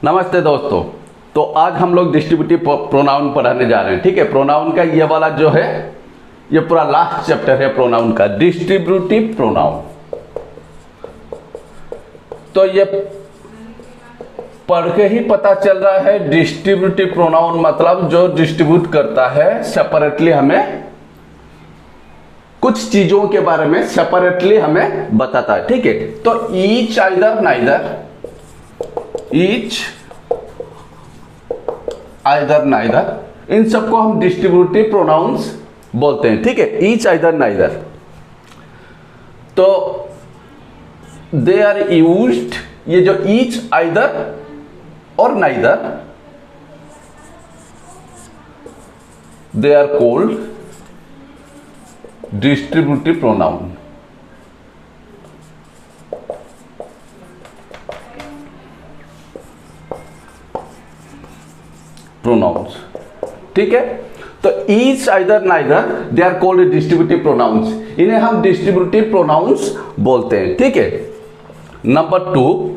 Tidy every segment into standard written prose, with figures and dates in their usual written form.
नमस्ते दोस्तों। तो आज हम लोग डिस्ट्रीब्यूटिव प्रोनाउन पढ़ाने जा रहे हैं। ठीक है, प्रोनाउन का ये वाला जो है ये पूरा लास्ट चैप्टर है प्रोनाउन का, डिस्ट्रीब्यूटिव प्रोनाउन। तो ये पढ़ के ही पता चल रहा है डिस्ट्रीब्यूटिव प्रोनाउन मतलब जो डिस्ट्रीब्यूट करता है सेपरेटली, हमें कुछ चीजों के बारे में सेपरेटली हमें बताता है। ठीक है, तो each, either, neither, each, either, neither, इन सबको हम डिस्ट्रीब्यूटिव प्रोनाउंस बोलते हैं। ठीक है, ईच, आइदर, नाइदर। तो दे आर यूज्ड, ये जो ईच, आइदर और neither, they are called distributive pronoun. Pronouns, ठीक है। तो each, either, neither, they are called distributive pronouns. इन्हें हम डिस्ट्रीब्यूटिव प्रोनाउंस बोलते हैं। ठीक है। Number 2,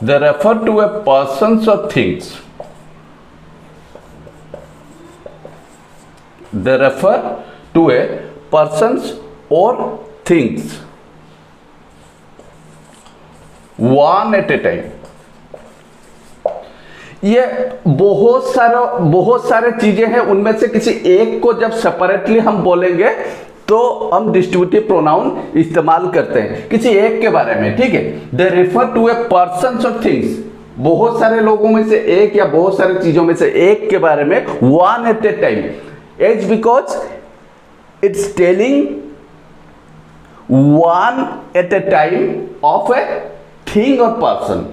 they refer to a persons or things. They refer to a persons or things, one at a time. ये बहुत सारे चीजें हैं, उनमें से किसी एक को जब सेपरेटली हम बोलेंगे तो हम डिस्ट्रीब्यूटिव प्रोनाउन इस्तेमाल करते हैं किसी एक के बारे में। ठीक है, they refer to a person और थिंग्स, बहुत सारे लोगों में से एक या बहुत सारी चीजों में से एक के बारे में, one at a time, as because it's telling one at a time of a thing और पर्सन।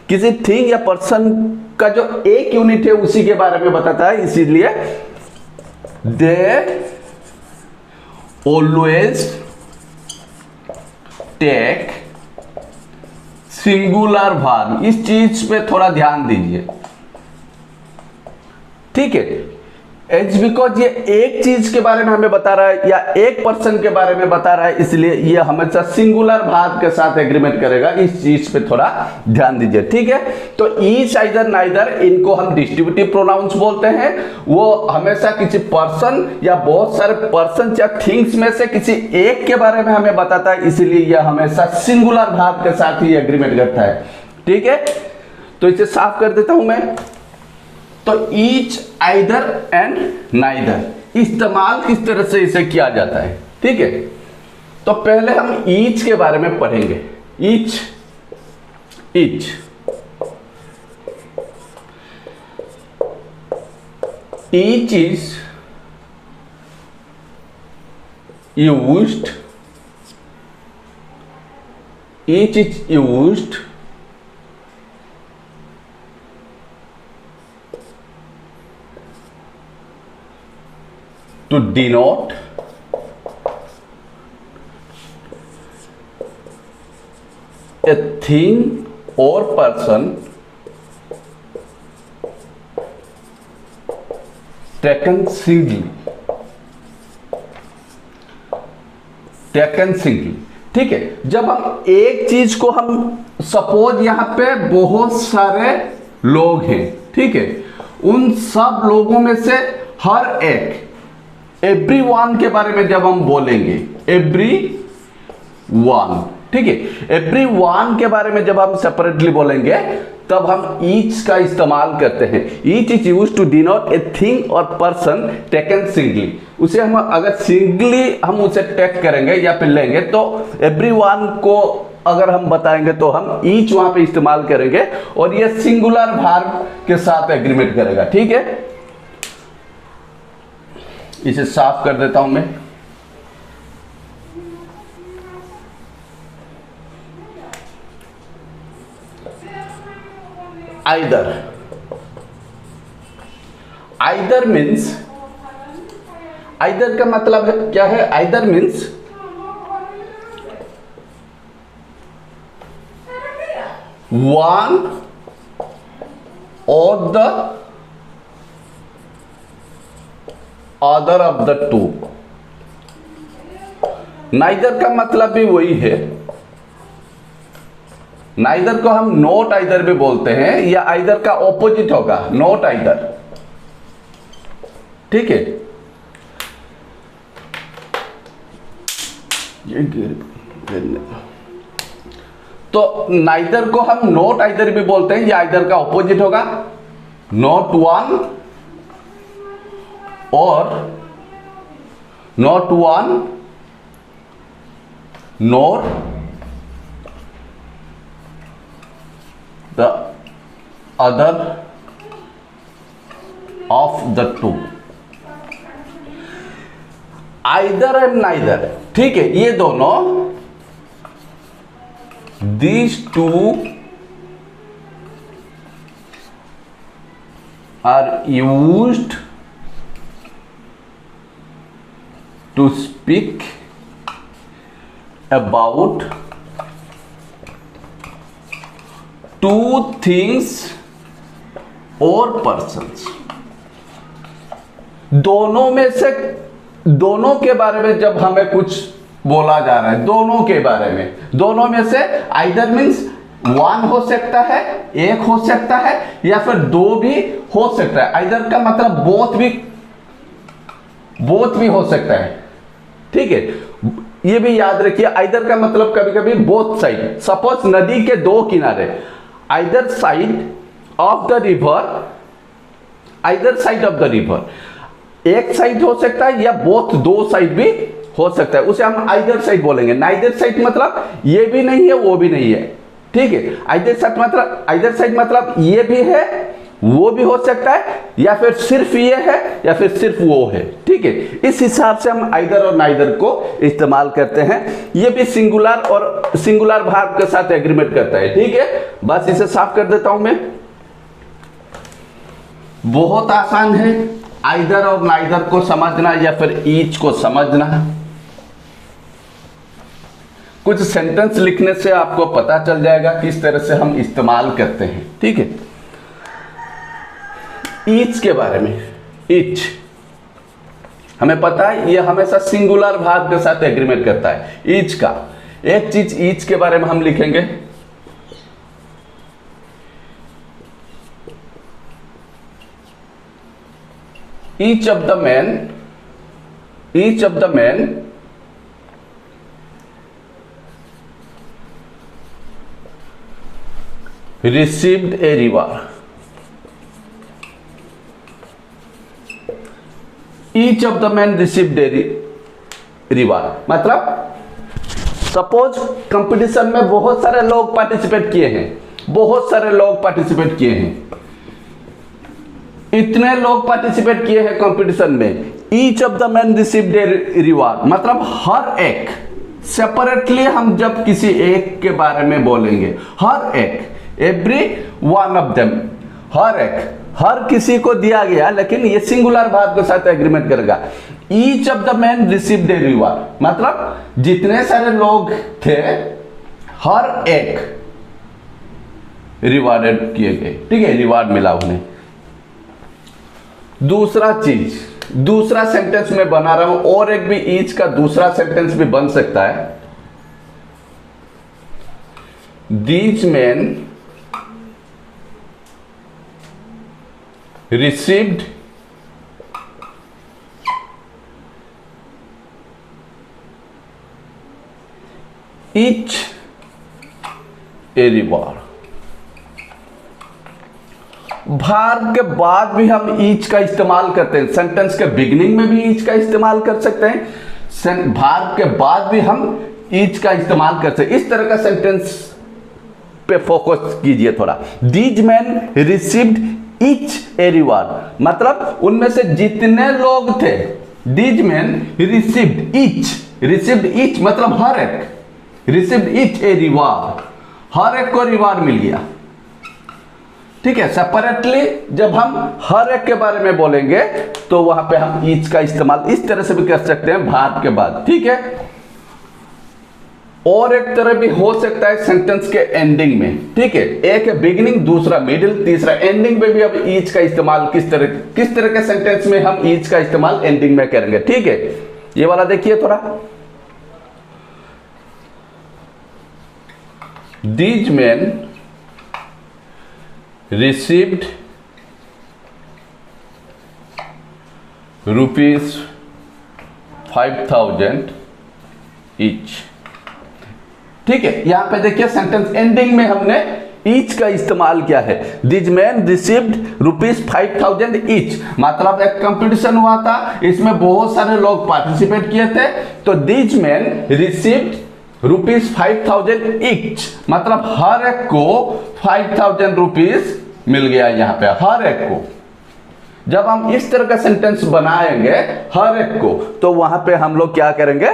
किसी थिंग या पर्सन का जो एक यूनिट है उसी के बारे में बताता है, इसीलिए दे always take singular verb। इस चीज पे थोड़ा ध्यान दीजिए। ठीक है, एज बिकॉज ये एक चीज के बारे में हमें बता रहा है या एक पर्सन के बारे में बता रहा है, इसलिए ये हमेशा सिंगुलर भाग के साथ एग्रीमेंट करेगा। इस चीज पे थोड़ा ध्यान दीजिए। ठीक है, तो ईच, आइदर, नाइदर, इनको हम डिस्ट्रीब्यूटिव प्रोनाउंस बोलते हैं। वो हमेशा किसी पर्सन या बहुत सारे पर्सन या थिंग्स में से किसी एक के बारे में हमें बताता है, इसीलिए यह हमेशा सिंगुलर भाग के साथ ही एग्रीमेंट करता है। ठीक है, तो इसे साफ कर देता हूं मैं। तो ईच, आइदर एंड नाइदर इस्तेमाल किस तरह से इसे किया जाता है। ठीक है, तो पहले हम ईच के बारे में पढ़ेंगे। Each, each, each is used, each is used to denote a thing or person taken singly, taken singly। ठीक है, जब हम एक चीज को, हम सपोज यहां पे बहुत सारे लोग हैं, ठीक है, उन सब लोगों में से हर एक, एवरी वन के बारे में जब हम बोलेंगे, एवरी वन, ठीक है, एवरी वन के बारे में जब हम सेपरेटली बोलेंगे तब हम ईच का इस्तेमाल करते हैं। Each is used to denote a thing और पर्सन टेकन सिंगली। उसे हम अगर सिंगली हम उसे टेक करेंगे या फिर लेंगे तो एवरी वन को अगर हम बताएंगे तो हम ईच वहां पे इस्तेमाल करेंगे और ये सिंगुलर वर्ब के साथ एग्रीमेंट करेगा। ठीक है, इसे साफ कर देता हूं मैं। आइदर, आइदर मीन्स, आइदर का मतलब है क्या है? Either means one or the other of the two, neither का मतलब भी वही है, नाइदर को हम नॉट आइदर भी बोलते हैं, या आइदर का ऑपोजिट होगा नॉट आइदर, ठीक है। तो नाइदर को हम नॉट आइदर भी बोलते हैं, या आइदर का ऑपोजिट होगा नॉट वन और not one not the other of the two, either and neither, ठीक है। ये दोनों, these two are used to speak about two things or persons। दोनों में से, दोनों के बारे में जब हमें कुछ बोला जा रहा है, दोनों के बारे में, दोनों में से आइदर मीन्स वन हो सकता है, एक हो सकता है, या फिर दो भी हो सकता है। आइदर का मतलब बोथ भी हो सकता है, ठीक है। ये भी याद रखिए, आइदर का मतलब कभी कभी बोथ साइड। सपोज नदी के दो किनारे, either side of the river, either side of the river, एक साइड हो सकता है या बोथ दो साइड भी हो सकता है, उसे हम आइदर साइड बोलेंगे। नाइदर साइड मतलब ये भी नहीं है वो भी नहीं है, ठीक है। आइदर साइड मतलब ये भी है वो भी हो सकता है, या फिर सिर्फ ये है या फिर सिर्फ वो है, ठीक है। इस हिसाब से हम आइदर और नाइदर को इस्तेमाल करते हैं। ये भी सिंगुलर और सिंगुलर वर्ब के साथ एग्रीमेंट करता है, ठीक है। बस इसे साफ कर देता हूं मैं। बहुत आसान है आइदर और नाइदर को समझना या फिर ईच को समझना। कुछ सेंटेंस लिखने से आपको पता चल जाएगा किस तरह से हम इस्तेमाल करते हैं, ठीक है। ईच के बारे में, ईच हमें पता है ये हमेशा सिंगुलर वर्ब के साथ एग्रीमेंट करता है। ईच का एक चीज, ईच के बारे में हम लिखेंगे each of the men received a reward। each of the men received a reward मतलब सपोज कंपटीशन में बहुत सारे लोग पार्टिसिपेट किए हैं, बहुत सारे लोग पार्टिसिपेट किए हैं, इतने लोग पार्टिसिपेट किए हैं कंपटीशन में। Each of the man received a reward मतलब हर एक, सेपरेटली हम जब किसी एक के बारे में बोलेंगे, हर एक, एवरी वन ऑफ देम, हर एक, हर किसी को दिया गया, लेकिन ये सिंगुलर वर्ब के साथ एग्रीमेंट करेगा। Each of the man received a reward मतलब जितने सारे लोग थे हर एक रिवार्डेड किए गए, ठीक है, रिवार्ड मिला उन्हें। दूसरा चीज, दूसरा सेंटेंस में बना रहा हूं, और एक भी ईच का दूसरा सेंटेंस भी बन सकता है। These man received each a reward. Verb के बाद भी हम ईच का इस्तेमाल करते हैं, सेंटेंस के बिगिनिंग में भी ईच का इस्तेमाल कर सकते हैं, वर्ब के बाद भी हम ईच का इस्तेमाल कर सकते हैं। इस तरह का सेंटेंस पे फोकस कीजिए थोड़ा। These man received each a reward मतलब उनमें से जितने लोग थे, दीज मैन रिसीव्ड ईच मतलब हर एक, रिसीव्ड ईच ए रिवार्ड, हर एक को रिवार्ड मिल गया, ठीक है। सेपरेटली जब हम हर एक के बारे में बोलेंगे तो वहां पे हम ईच का इस्तेमाल इस तरह से भी कर सकते हैं वर्ब के बाद, ठीक है। और एक तरह भी हो सकता है सेंटेंस के एंडिंग में, ठीक है। एक है बिगिनिंग, दूसरा मिडिल, तीसरा एंडिंग में भी अब ईच का इस्तेमाल किस तरह के सेंटेंस में हम ईच का इस्तेमाल एंडिंग में करेंगे, ठीक है। ये वाला देखिए थोड़ा, these men received rupees 5,000 each। ठीक है, यहां पे देखिए सेंटेंस एंडिंग में हमने ईच का इस्तेमाल किया है। These man received rupees 5,000 each, मतलब एक कंपटीशन हुआ था, इसमें बहुत सारे लोग पार्टिसिपेट किए थे, तो these man received rupees 5,000 each, मतलब हर एक को 5,000 रुपीज मिल गया यहाँ पे, हर एक को। जब हम इस तरह का सेंटेंस बनाएंगे हर एक को, तो वहां पे हम लोग क्या करेंगे,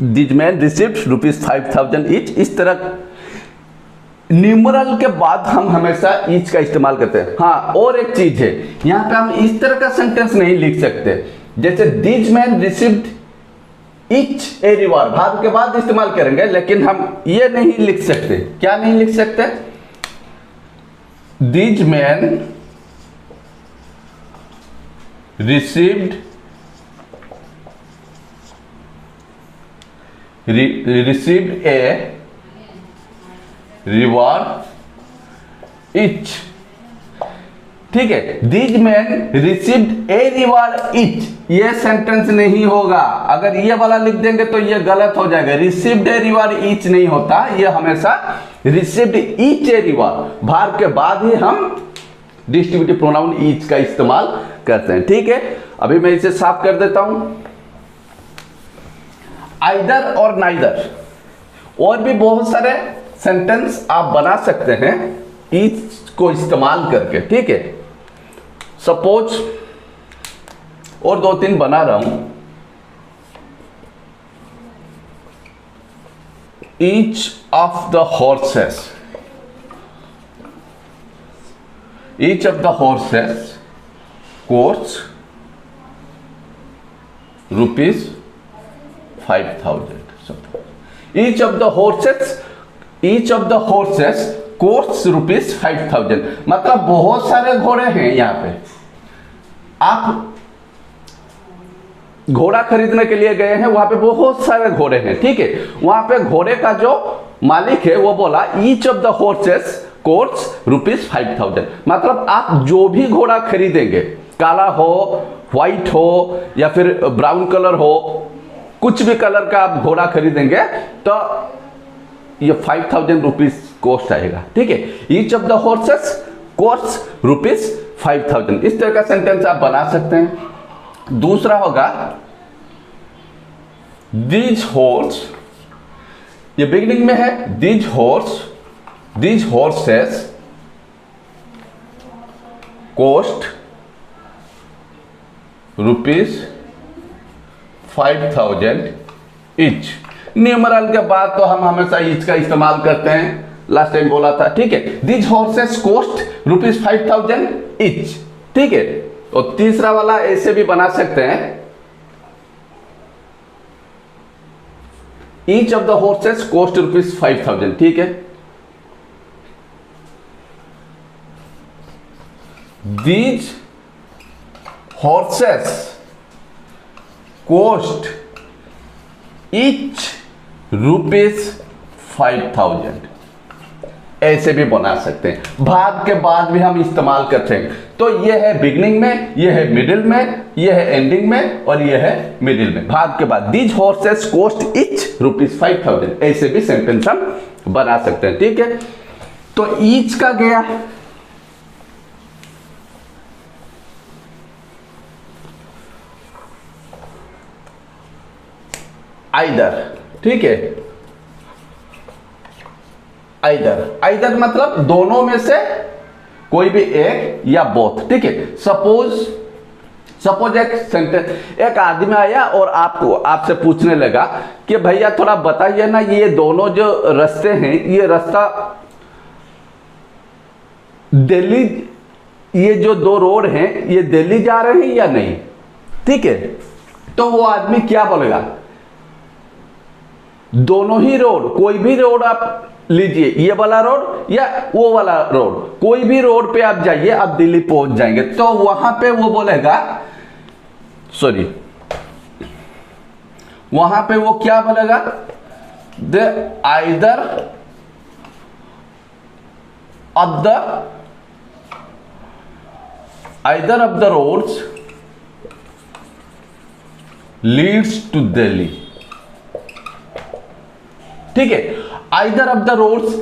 these man received rupees 5,000 each, इस तरह न्यूमरल के बाद हम हमेशा ईच का इस्तेमाल करते हैं। हाँ, और एक चीज है, यहां पे हम इस तरह का सेंटेंस नहीं लिख सकते, जैसे these man received each a reward, भाग के बाद इस्तेमाल करेंगे, लेकिन हम ये नहीं लिख सकते। क्या नहीं लिख सकते, these man received a reward etch. ठीक है, these man received a reward etch, ये सेंटेंस नहीं होगा। अगर ये वाला लिख देंगे तो ये गलत हो जाएगा। रिसीव्ड ए रिवार्ड इच नहीं होता, ये हमेशा रिसीव्ड इच ए रिवार्ड, भाग के बाद ही हम डिस्ट्रीब्यूटिव प्रोनाउन इच का इस्तेमाल करते हैं। ठीक है, अभी मैं इसे साफ कर देता हूं। आइदर और नाइदर, और भी बहुत सारे सेंटेंस आप बना सकते हैं ईच को इस्तेमाल करके। ठीक है, सपोज और दो तीन बना रहा हूं। Each of the horses, each of the horses course rupees 5,000। Each of the horses costs rupees 5,000, मतलब बहुत सारे घोड़े हैं यहाँ पे। आप घोड़ा खरीदने के लिए गए हैं, वहां पे बहुत सारे घोड़े हैं। ठीक है, वहां पे घोड़े का जो मालिक है वो बोला each of the horses courts rupees 5,000, मतलब आप जो भी घोड़ा खरीदेंगे, काला हो, व्हाइट हो या फिर ब्राउन कलर हो, कुछ भी कलर का आप घोड़ा खरीदेंगे तो ये 5,000 रुपीज कॉस्ट आएगा। ठीक है, each of the horses cost rupees 5,000, इस तरह का सेंटेंस आप बना सकते हैं। दूसरा होगा दीज हॉर्स, ये बिगिनिंग में है, these horses cost rupees 5,000 each. Numeral के बाद तो हम हमेशा ईच का इस्तेमाल करते हैं, लास्ट टाइम बोला था। ठीक है, these horses cost rupees 5,000 each. ठीक है, और तीसरा वाला ऐसे भी बना सकते हैं, each of the horses cost rupees 5,000। ठीक है, these horses cost each rupees 5,000, ऐसे भी बना सकते हैं। भाग के बाद भी हम इस्तेमाल करते हैं, तो ये है बिगनिंग में, ये है मिडिल में, ये है एंडिंग में, और ये है मिडिल में। भाग के बाद these horses cost each rupees 5,000, ऐसे भी सेंटेंस हम बना सकते हैं। ठीक है, तो ईच का गया। आइदर, ठीक है, आइदर मतलब दोनों में से कोई भी एक या बोथ। ठीक है, सपोज एक सेंटेंस, एक आदमी आया और आपसे पूछने लगा कि भैया थोड़ा बताइए ना, ये दोनों जो रास्ते हैं, ये रास्ता दिल्ली, ये जो दो रोड हैं ये दिल्ली जा रहे हैं या नहीं। ठीक है, तो वो आदमी क्या बोलेगा, दोनों ही रोड, कोई भी रोड आप लीजिए, ये वाला रोड या वो वाला रोड, कोई भी रोड पे आप जाइए, आप दिल्ली पहुंच जाएंगे। तो वहां पे वो बोलेगा, वहां पे वो क्या बोलेगा, the either of the either of the roads leads to Delhi। ठीक है, either of the roads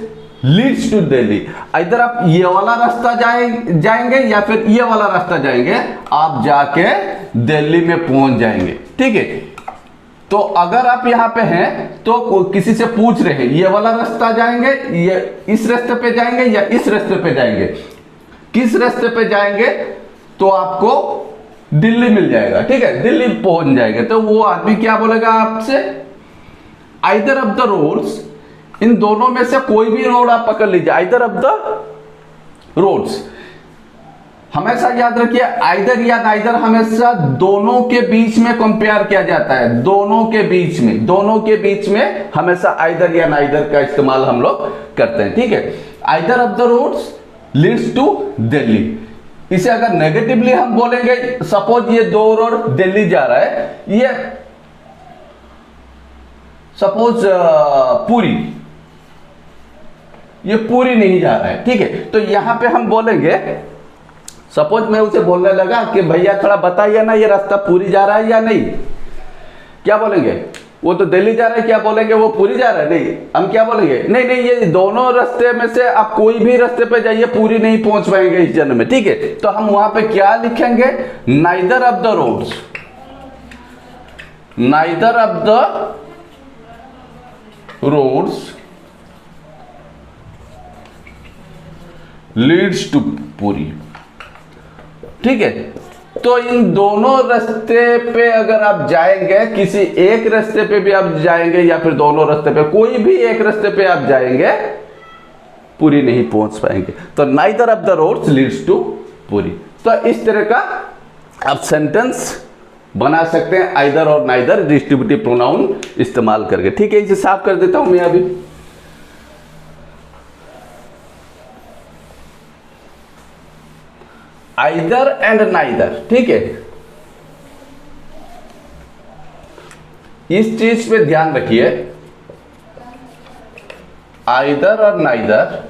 leads to Delhi, इधर आप ये वाला रास्ता जाएंगे या फिर ये वाला रास्ता जाएंगे, आप जाके दिल्ली में पहुंच जाएंगे। ठीक है, तो अगर आप यहां पे हैं तो किसी से पूछ रहे हैं ये वाला रास्ता जाएंगे, ये इस रास्ते पे जाएंगे या इस रास्ते पे जाएंगे, किस रास्ते पे जाएंगे तो आपको दिल्ली मिल जाएगा। ठीक है, दिल्ली पहुंच जाएंगे। तो वो आदमी क्या बोलेगा आपसे, आइदर ऑफ द रोड्स, इन दोनों में से कोई भी रोड आप पकड़ लीजिए, आइदर ऑफ द रोड्स। हमेशा याद रखिए आइदर या नाइदर हमेशा दोनों के बीच में कंपेयर किया जाता है, दोनों के बीच में हमेशा आइदर या नाइदर का इस्तेमाल हम लोग करते हैं। ठीक है, either of the roads leads to Delhi. इसे अगर नेगेटिवली हम बोलेंगे, सपोज ये दो रोड दिल्ली जा रहा है, ये सपोज पुरी, ये पूरी नहीं जा रहा है। ठीक है, तो यहां पे हम बोलेंगे, सपोज मैं उसे बोलने लगा कि भैया थोड़ा बताइए ना ये रास्ता पूरी जा रहा है या नहीं, क्या बोलेंगे, वो तो दिल्ली जा रहा है, क्या बोलेंगे वो पूरी जा रहा है, नहीं, हम क्या बोलेंगे, नहीं नहीं ये दोनों रास्ते में से आप कोई भी रास्ते पे जाइए, पूरी नहीं पहुंच पाएंगे इस जन्म में। ठीक है, तो हम वहां पे क्या लिखेंगे, neither of the roads, neither of the roads leads to Puri. ठीक है, तो इन दोनों रास्ते पे अगर आप जाएंगे, किसी एक रास्ते पे भी आप जाएंगे या फिर दोनों रास्ते पे, कोई भी एक रास्ते पे आप जाएंगे, पुरी नहीं पहुंच पाएंगे। तो neither of the roads leads to Puri. तो इस तरह का आप सेंटेंस बना सकते हैं आइदर और नाइदर डिस्ट्रीब्यूटिव प्रोनाउन इस्तेमाल करके। ठीक है, इसे साफ कर देता हूं मैं अभी। आइदर एंड नाइदर, ठीक है, इस चीज पे ध्यान रखिए, आइदर और नाइदर,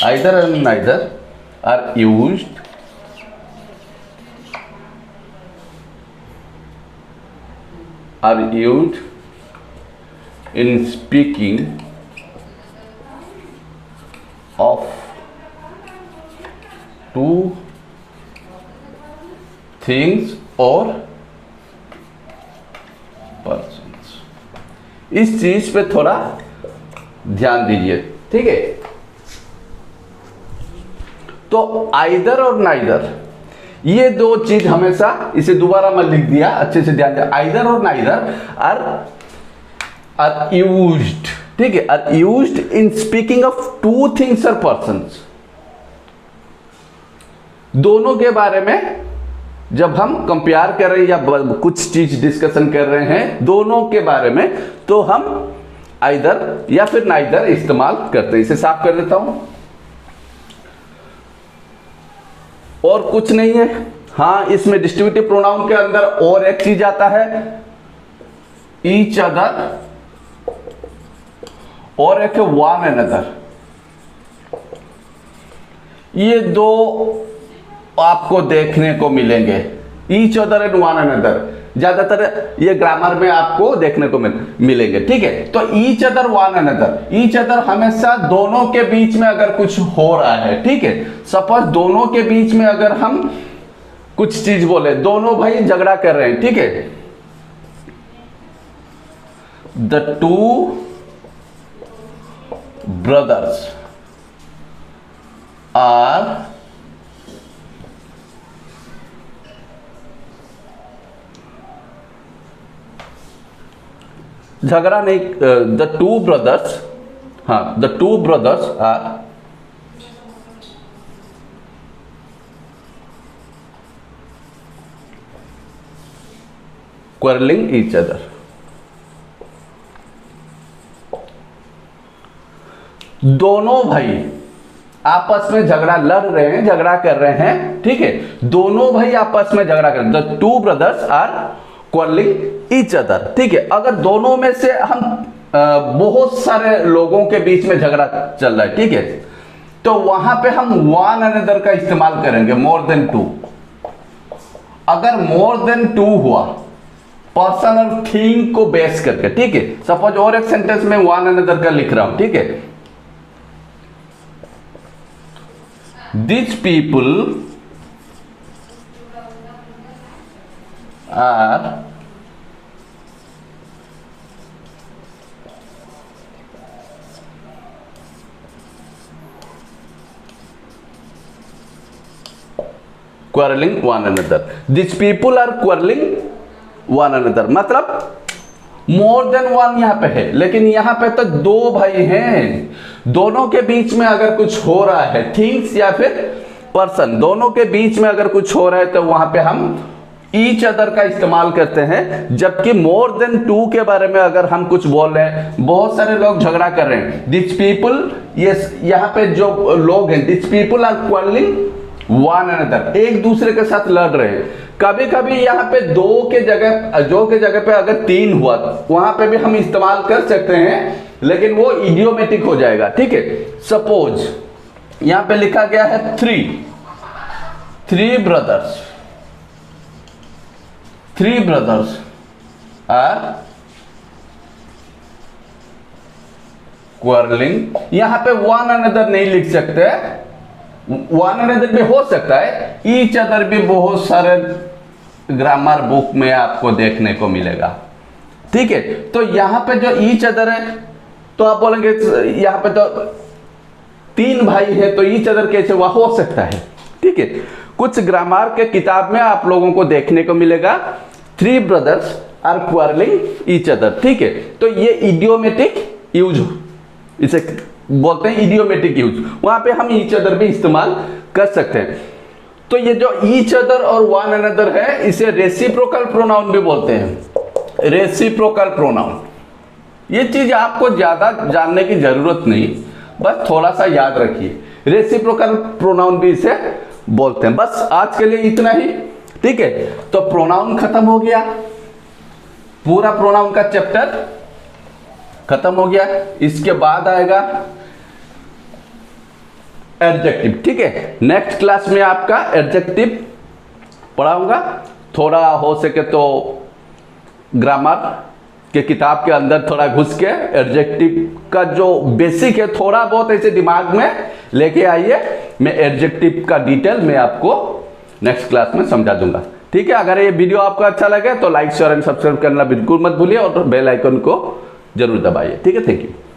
either and neither are used in speaking of two things or persons। इस चीज पे थोड़ा ध्यान दीजिए। ठीक है, तो आइदर और नाइदर, ये दो चीज हमेशा, इसे दोबारा मैं लिख दिया, अच्छे से ध्यान दिया, आइदर और नाइदर आर यूज्ड। ठीक है, are used in speaking of two things और पर्सन्स। दोनों के बारे में जब हम कंपेयर कर रहे हैं या कुछ चीज डिस्कशन कर रहे हैं दोनों के बारे में, तो हम आइदर या फिर नाइदर इस्तेमाल करते हैं। इसे साफ कर देता हूं, और कुछ नहीं है। हाँ, इसमें डिस्ट्रीब्यूटिव प्रोनाउन के अंदर और एक चीज आता है, ईच अदर, और एक है वन अनदर। ये दो आपको देखने को मिलेंगे, each other and one another, ज्यादातर ये ग्रामर में आपको देखने को मिलेंगे। ठीक है, तो each other one another, each other हमेशा दोनों के बीच में अगर कुछ हो रहा है। ठीक है, सपोज दोनों के बीच में अगर हम कुछ चीज बोले, दोनों भाई झगड़ा कर रहे हैं। ठीक है, द टू ब्रदर्स आर झगड़ा नहीं, द टू ब्रदर्स, हाँ, the two brothers are quarrelling each other. दोनों भाई आपस में झगड़ा लड़ रहे हैं, झगड़ा कर रहे हैं। ठीक है, दोनों भाई आपस में झगड़ा कर रहे हैं, the two brothers are quarrelling each other. ठीक है, अगर दोनों में से हम बहुत सारे लोगों के बीच में झगड़ा चल रहा है, ठीक है, तो वहां पे हम वन अनदर का इस्तेमाल करेंगे, मोर देन टू। अगर मोर देन टू हुआ पर्सन और थिंग को बेस करके, ठीक है, सपोज और एक सेंटेंस में वन अनदर का लिख रहा हूं, ठीक है, this people are quarreling one another, these people are quarreling one another, मतलब मोर देन वन यहां पे है, लेकिन यहां पे तो दो भाई हैं, दोनों के बीच में अगर कुछ हो रहा है, थिंग्स या फिर पर्सन, दोनों के बीच में अगर कुछ हो रहा है तो वहां पे हम ईच अदर का इस्तेमाल करते हैं। जबकि मोर देन टू के बारे में अगर हम कुछ बोल रहे हैं, बहुत सारे लोग झगड़ा कर रहे हैं, दिस पीपल, ये यहाँ पे जो लोग हैं, this people are quarrelling one another, एक दूसरे के साथ लड़ रहे हैं। कभी कभी यहाँ पे दो के जगह पे अगर तीन हुआ वहां पे भी हम इस्तेमाल कर सकते हैं, लेकिन वो इडियोमेटिक हो जाएगा, ठीक है। सपोज यहां पे लिखा गया है थ्री ब्रदर्स आर क्वारलिंग, यहां पे वन अनदर नहीं लिख सकते, वन अनदर भी हो सकता है, ईच अदर भी बहुत सारे ग्रामर बुक में आपको देखने को मिलेगा, ठीक है। तो यहां पे जो ईच अदर है, तो आप बोलेंगे यहां पे तो तीन भाई है तो ईच अदर कैसे हुआ, हो सकता है, ठीक है। कुछ ग्रामर के किताब में आप लोगों को देखने को मिलेगा three brothers are quarrelling each other, ठीक है। तो ये इडियोमेटिक यूज, इसे बोलते हैं इडियोमेटिक यूज, वहां पे हम ईच अदर भी इस्तेमाल कर सकते हैं। तो ये जो ईच अदर और वन अनदर है, इसे रेसिप्रोकल प्रोनाउन भी बोलते हैं, रेसिप्रोकल प्रोनाउन। ये चीज आपको ज्यादा जानने की जरूरत नहीं, बस थोड़ा सा याद रखिए, रेसिप्रोकल प्रोनाउन भी इसे बोलते हैं। बस आज के लिए इतना ही, ठीक है। तो प्रोनाउन खत्म हो गया, पूरा प्रोनाउन का चैप्टर खत्म हो गया। इसके बाद आएगा एडजेक्टिव, ठीक है। नेक्स्ट क्लास में आपका एडजेक्टिव पढ़ाऊंगा, थोड़ा हो सके तो ग्रामर के किताब के अंदर थोड़ा घुस के एडजेक्टिव का जो बेसिक है थोड़ा बहुत ऐसे दिमाग में लेके आइए, मैं एडजेक्टिव का डिटेल मैं आपको नेक्स्ट क्लास में समझा दूंगा, ठीक है। अगर ये वीडियो आपको अच्छा लगे तो लाइक शेयर एंड सब्सक्राइब करना बिल्कुल मत भूलिए और बेल आइकन को जरूर दबाइए, ठीक है। Thank you.